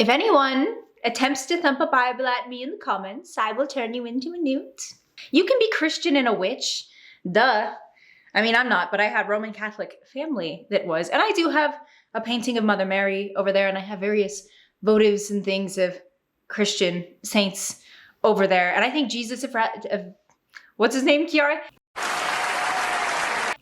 If anyone attempts to thump a Bible at me in the comments, I will turn you into a newt. You can be Christian and a witch. Duh. I mean, I'm not, but I had Roman Catholic family that was. And I do have a painting of Mother Mary over there, and I have various votives and things of Christian saints over there. And I think Jesus of what's his name, Kiara?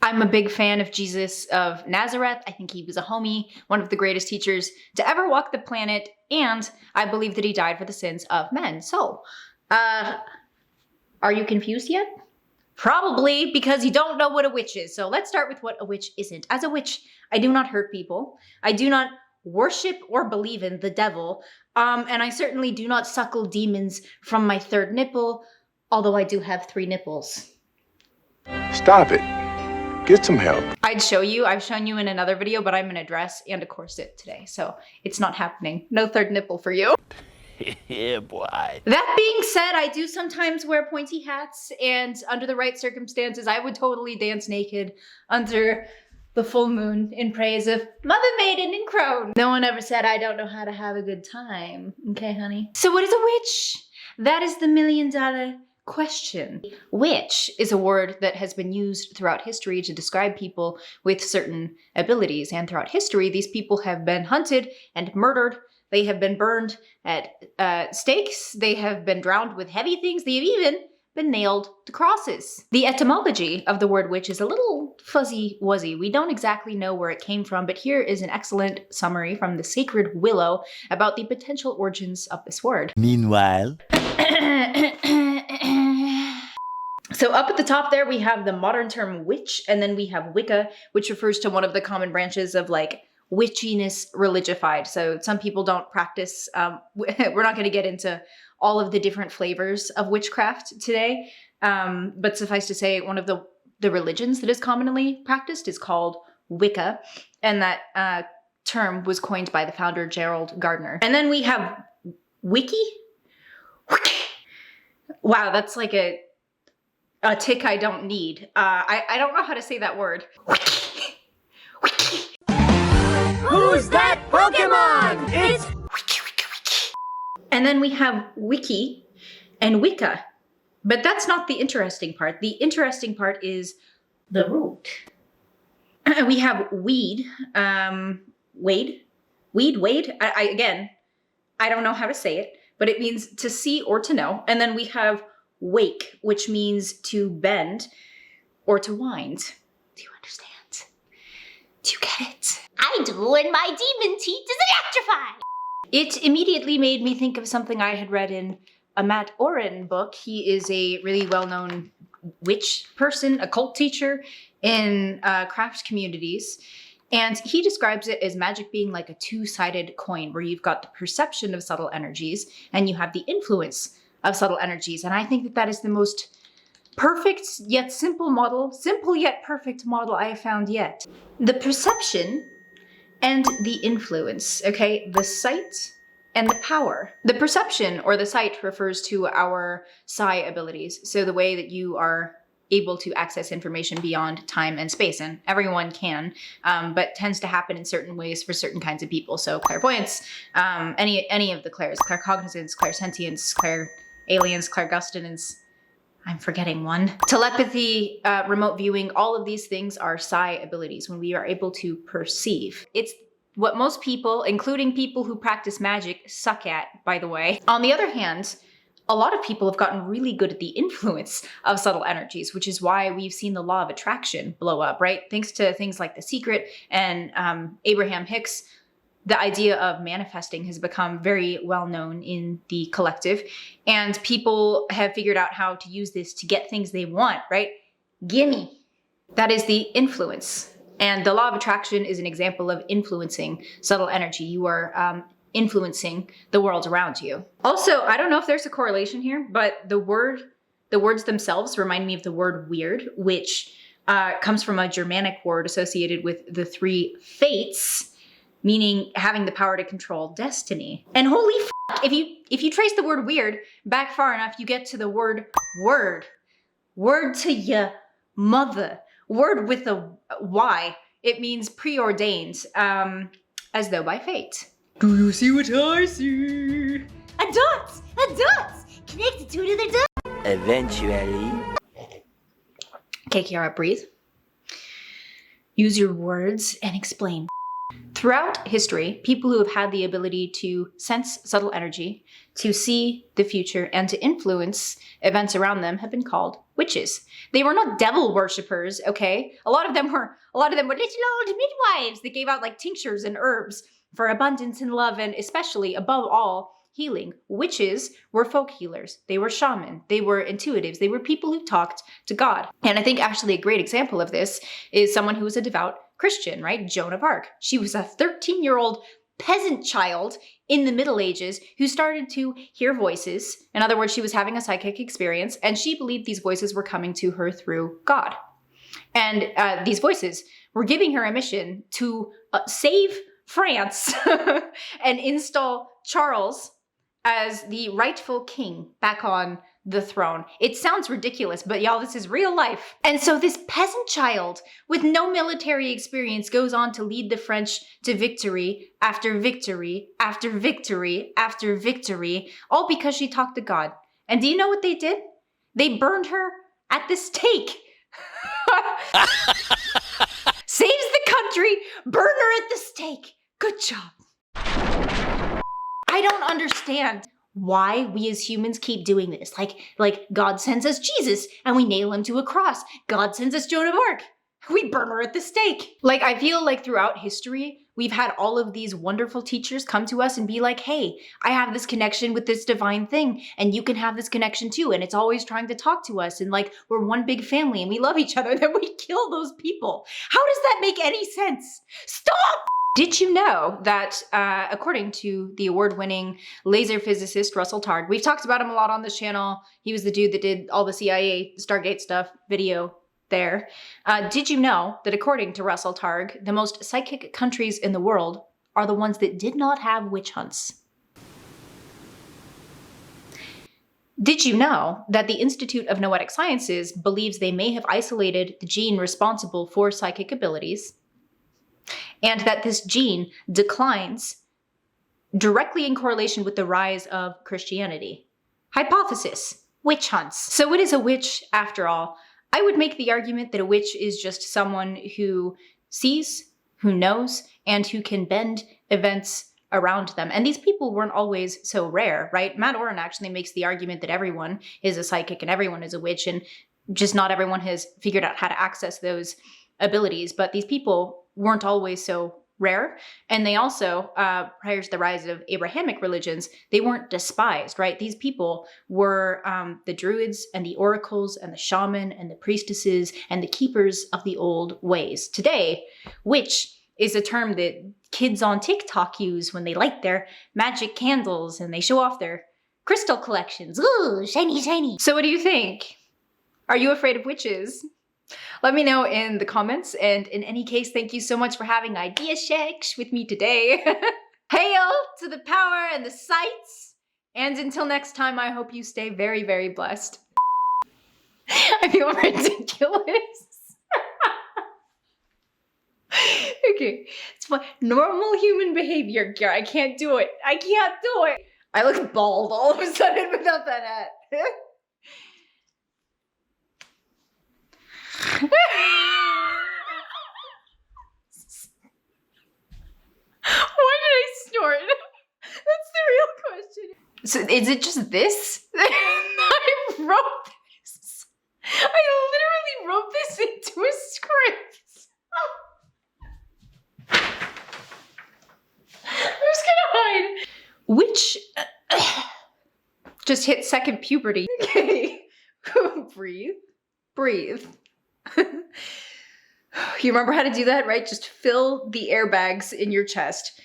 I'm a big fan of Jesus of Nazareth. I think he was a homie, one of the greatest teachers to ever walk the planet, and I believe that he died for the sins of men. So, are you confused yet? Probably, because you don't know what a witch is. So let's start with what a witch isn't. As a witch, I do not hurt people. I do not worship or believe in the devil. And I certainly do not suckle demons from my third nipple, although I do have 3 nipples. Stop it. Get some help. I'd show you. I've shown you in another video, but I'm in a dress and a corset today, so it's not happening. No third nipple for you. Yeah, boy. That being said, I do sometimes wear pointy hats, and under the right circumstances, I would totally dance naked under the full moon in praise of Mother Maiden and Crone. No one ever said I don't know how to have a good time. Okay, honey? So what is a witch? That is the $1 million question. Witch is a word that has been used throughout history to describe people with certain abilities. And throughout history, these people have been hunted and murdered. They have been burned at stakes. They have been drowned with heavy things. They have even been nailed to crosses. The etymology of the word witch is a little fuzzy-wuzzy. We don't exactly know where it came from, but here is an excellent summary from the Sacred Willow about the potential origins of this word. Meanwhile. So up at the top there, we have the modern term witch, and then we have Wicca, which refers to one of the common branches of like witchiness religified. So some people don't practice, we're not going to get into all of the different flavors of witchcraft today, but suffice to say, one of the religions that is commonly practiced is called Wicca, and that term was coined by the founder Gerald Gardner. And then we have Wiki. Wow, that's like a tick I don't need. I don't know how to say that word. Who's that Pokemon? It's And then we have Wiki and Wicca. But that's not the interesting part. The interesting part is the root. We have weed. Wade? Again, I don't know how to say it, but it means to see or to know. And then we have wake, which means to bend or to wind. Do you understand? Do you get it? I do, and my demon teeth is electrified. It immediately made me think of something I had read in a Matt Oren book. He is a really well-known witch person, a cult teacher in craft communities. And he describes it as magic being like a two-sided coin, where you've got the perception of subtle energies and you have the influence of subtle energies. And I think that that is the most perfect yet simple model, simple yet perfect model I have found yet. The perception and the influence, okay? The sight and the power. The perception or the sight refers to our psi abilities. So the way that you are able to access information beyond time and space, and everyone can, but tends to happen in certain ways for certain kinds of people. So clairvoyance, any of the clairs, claircognizance, clairsentience, clairaliens, clairgustinance, I'm forgetting one. Telepathy, remote viewing, all of these things are psi abilities when we are able to perceive. It's what most people, including people who practice magic, suck at, by the way. On the other hand, a lot of people have gotten really good at the influence of subtle energies, which is why we've seen the law of attraction blow up, right? Thanks to things like The Secret and Abraham Hicks, the idea of manifesting has become very well known in the collective, and people have figured out how to use this to get things they want, right? Gimme. That is the influence. And the law of attraction is an example of influencing subtle energy. You are influencing the world around you. Also, I don't know if there's a correlation here, but the words themselves remind me of the word weird, which comes from a Germanic word associated with the 3 fates, meaning having the power to control destiny. And holy f***, if you trace the word weird back far enough, you get to the word word. Word to ya mother. Word with a Y. It means preordained, as though by fate. Do you see what I see? A dot! A dot! Connected to another dot! Eventually. Okay, Kiara, breathe. Use your words and explain. Throughout history, people who have had the ability to sense subtle energy, to see the future, and to influence events around them have been called witches. They were not devil worshippers, okay? A lot of them were little old midwives that gave out like tinctures and herbs for abundance and love, and especially, above all, healing. Witches were folk healers. They were shaman. They were intuitives. They were people who talked to God. And I think actually a great example of this is someone who was a devout Christian, right? Joan of Arc. She was a 13-year-old peasant child in the Middle Ages who started to hear voices. In other words, she was having a psychic experience, and she believed these voices were coming to her through God. And these voices were giving her a mission to save France and install Charles as the rightful king back on the throne. It sounds ridiculous, but y'all, this is real life. And so this peasant child with no military experience goes on to lead the French to victory after victory after victory after victory, all because she talked to God. And do you know what they did? They burned her at the stake. Saves the country, burn her at the stake. Good job. I don't understand why we as humans keep doing this. Like God sends us Jesus and we nail him to a cross. God sends us Joan of Arc. We burn her at the stake. Like, I feel like throughout history, we've had all of these wonderful teachers come to us and be like, hey, I have this connection with this divine thing, and you can have this connection too. And it's always trying to talk to us, and like, we're one big family and we love each other. Then we kill those people. How does that make any sense? Stop! Did you know that according to the award-winning laser physicist Russell Targ, we've talked about him a lot on this channel. He was the dude that did all the CIA Stargate stuff video there. Did you know that according to Russell Targ, the most psychic countries in the world are the ones that did not have witch hunts? Did you know that the Institute of Noetic Sciences believes they may have isolated the gene responsible for psychic abilities, and that this gene declines directly in correlation with the rise of Christianity? Hypothesis: witch hunts. So what is a witch after all? I would make the argument that a witch is just someone who sees, who knows, and who can bend events around them. And these people weren't always so rare, right? Matt Oren actually makes the argument that everyone is a psychic and everyone is a witch, and just not everyone has figured out how to access those abilities. But these people weren't always so rare. And they also, prior to the rise of Abrahamic religions, they weren't despised, right? These people were the druids and the oracles and the shaman and the priestesses and the keepers of the old ways. Today, witch is a term that kids on TikTok use when they light their magic candles and they show off their crystal collections. Ooh, shiny, shiny. So what do you think? Are you afraid of witches? Let me know in the comments, and in any case, thank you so much for having Idea Shakes with me today. Hail to the power and the sights, and until next time, I hope you stay very, very blessed. I feel ridiculous. Okay, it's fine. Normal human behavior, Kiara. I can't do it. I can't do it. I look bald all of a sudden without that hat. Why did I snort? That's the real question. So is it just this? I wrote this. I literally wrote this into a script. I'm just gonna hide. Which just hit second puberty. Okay. Breathe. Breathe. You remember how to do that, right? Just fill the airbags in your chest.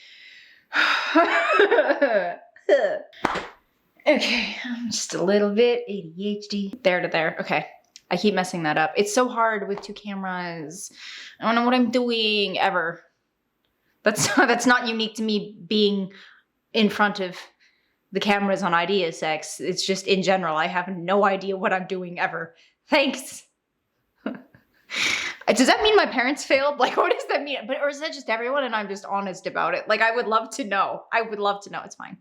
Okay, I'm just a little bit ADHD. There to there. Okay, I keep messing that up. It's so hard with two cameras. I don't know what I'm doing ever. That's not unique to me being in front of the cameras on Idea Sex. It's just in general. I have no idea what I'm doing ever. Thanks. Does that mean my parents failed? Like, what does that mean? Or is that just everyone and I'm just honest about it? Like, I would love to know. I would love to know. It's fine.